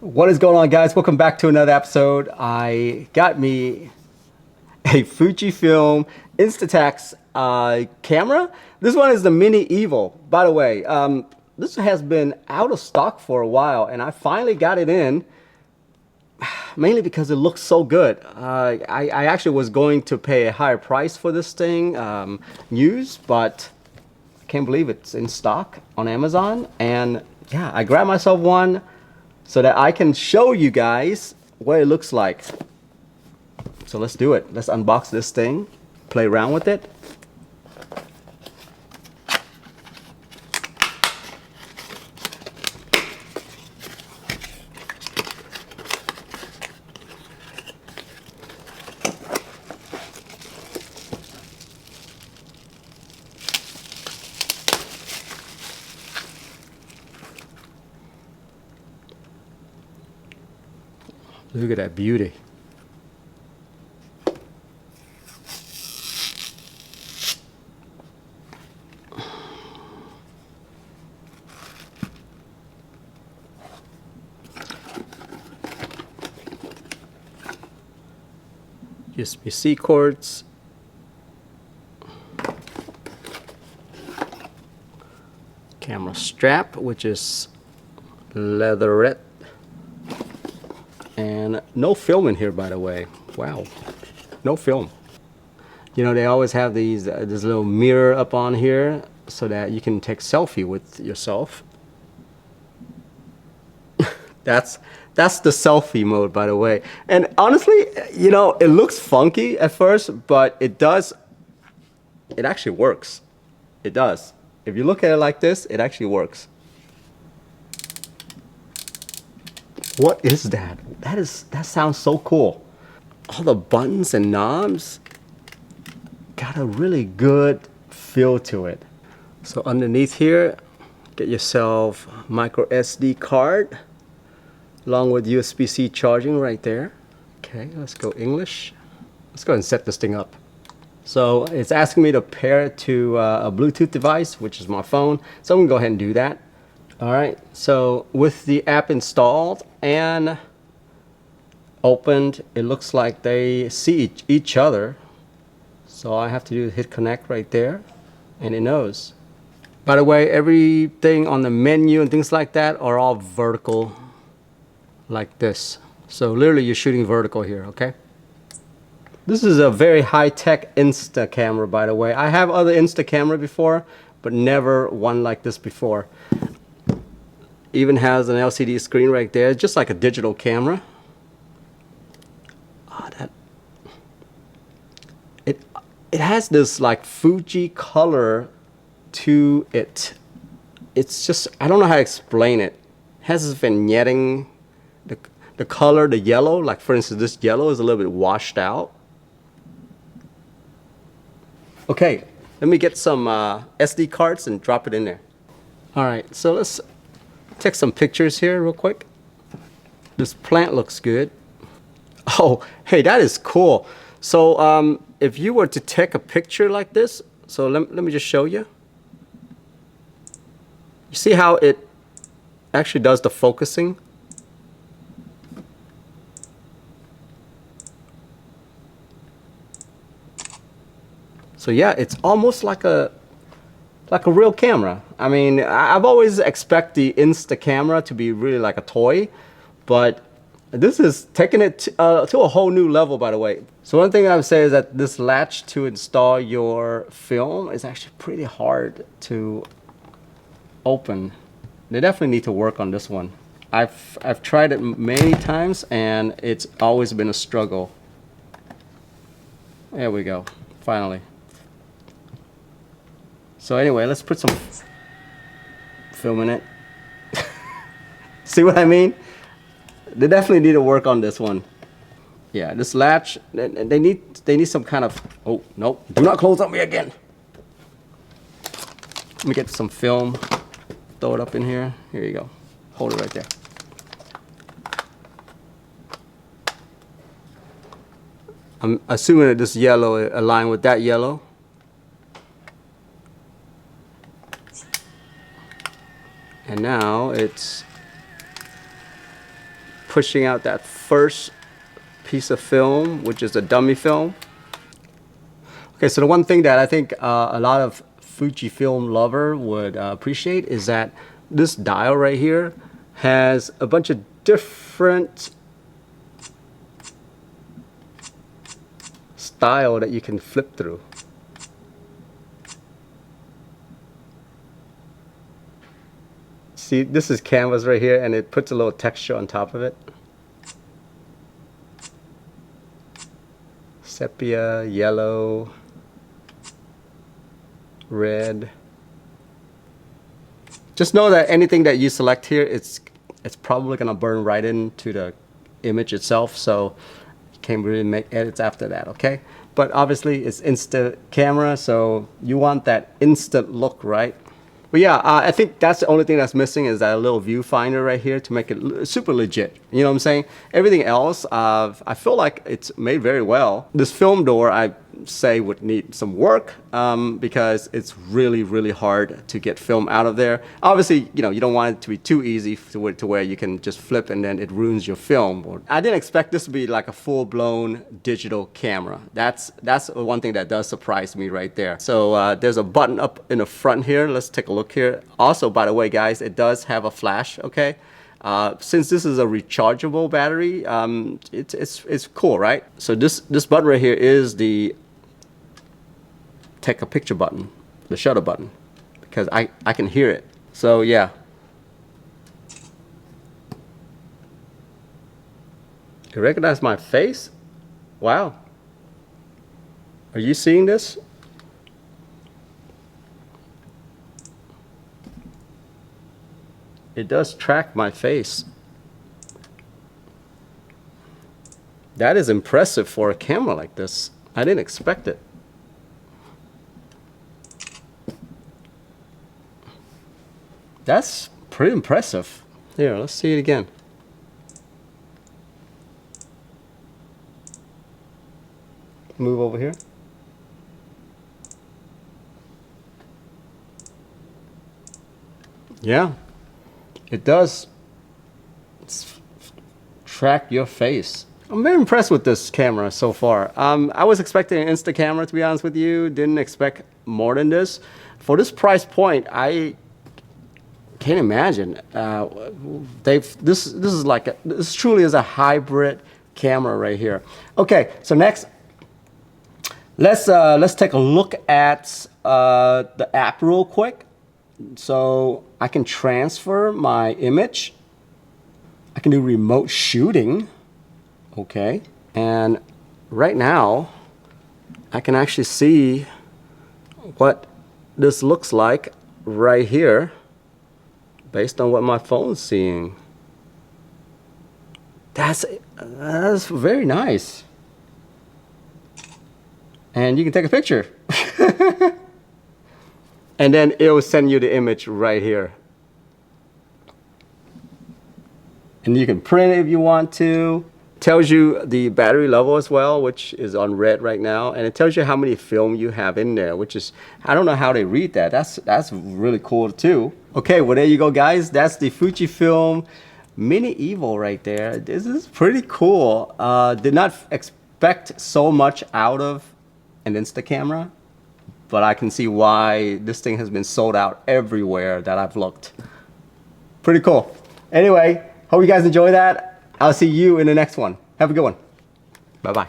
What is going on, guys? Welcome back to another episode. I got me a Fujifilm Instax camera. This one is the Mini EVO. By the way, this has been out of stock for a while, and I finally got it in, mainly because it looks so good. I actually was going to pay a higher price for this thing, used, but I can't believe it's in stock on Amazon. And yeah, I grabbed myself one so that I can show you guys what it looks like. So let's do it. Let's unbox this thing, play around with it. Look at that beauty. USB-C cords. Camera strap, which is leatherette. And no film in here, by the way. Wow, no film. You know, they always have these this little mirror up on here so that you can take selfie with yourself. That's the selfie mode, by the way. And honestly, you know, it looks funky at first, but it actually works. It does. If you look at it like this, it actually works. What is that? That sounds so cool. All the buttons and knobs got a really good feel to it. So underneath here, get yourself a micro SD card along with USB-C charging right there. Okay, let's go English. Let's go ahead and set this thing up. So it's asking me to pair it to a Bluetooth device, which is my phone. So I'm gonna go ahead and do that. All right, so with the app installed and opened, it looks like they see each other. So all I have to do is hit connect right there, and it knows. By the way, everything on the menu and things like that are all vertical like this. So literally you're shooting vertical here, okay? This is a very high-tech Insta camera, by the way. I have other Insta camera before, but never one like this before. Even has an LCD screen right there, just like a digital camera. It has this like Fuji color to it. It's just, I don't know how to explain it. It has this vignetting, the color, the yellow, like for instance, this yellow is a little bit washed out. Okay, let me get some SD cards and drop it in there. All right, so let's take some pictures here real quick. This plant looks good. Oh, hey, that is cool. So if you were to take a picture like this, so let me just show you. You see how it actually does the focusing? So yeah, it's almost like a real camera. I mean, I've always expected the Insta camera to be really like a toy, but this is taking it to a whole new level, by the way. So one thing I would say is that this latch to install your film is actually pretty hard to open. They definitely need to work on this one. I've tried it many times and it's always been a struggle. There we go, finally. So anyway, let's put some film in it. See what I mean? They definitely need to work on this one. Yeah, this latch, they need some kind of, oh, nope, do not close on me again. Let me get some film, throw it up in here. Here you go, hold it right there. I'm assuming that this yellow aligns with that yellow. And now it's pushing out that first piece of film, which is a dummy film. Okay, so the one thing that I think a lot of Fujifilm lover would appreciate is that this dial right here has a bunch of different style that you can flip through. See, this is canvas right here, and it puts a little texture on top of it. Sepia, yellow, red. Just know that anything that you select here, it's probably gonna burn right into the image itself, so you can't really make edits after that, okay? But obviously it's instant camera, so you want that instant look, right? But yeah, I think that's the only thing that's missing is that little viewfinder right here to make it super legit. You know what I'm saying? Everything else, I feel like it's made very well. This film door, I say, would need some work because it's really, really hard to get film out of there. Obviously, you know, you don't want it to be too easy to where you can just flip and then it ruins your film. I didn't expect this to be like a full-blown digital camera. That's one thing that does surprise me right there. So there's a button up in the front here. Let's take a look here. Also, by the way, guys, it does have a flash, okay? Since this is a rechargeable battery, it's cool, right? So this button right here is the take a picture button, the shutter button, because I can hear it. So yeah. You recognize my face? Wow. Are you seeing this? It does track my face. That is impressive for a camera like this. I didn't expect it. That's pretty impressive. Here, let's see it again. Move over here. Yeah, it does track your face. I'm very impressed with this camera so far. I was expecting an Insta camera, to be honest with you. Didn't expect more than this. For this price point, I can't imagine. This truly is a hybrid camera right here. Okay, so next, let's take a look at the app real quick. So I can transfer my image. I can do remote shooting. Okay, and right now I can actually see what this looks like right here based on what my phone's seeing. That's very nice. And you can take a picture. And then it will send you the image right here. And you can print it if you want to. Tells you the battery level as well, which is on red right now, and it tells you how many film you have in there, which is, I don't know how they read that. That's really cool too. Okay, well there you go, guys. That's the Fujifilm Mini EVO right there. This is pretty cool. Did not expect so much out of an Insta camera, but I can see why this thing has been sold out everywhere that I've looked. Pretty cool. Anyway, hope you guys enjoy that. I'll see you in the next one. Have a good one. Bye-bye.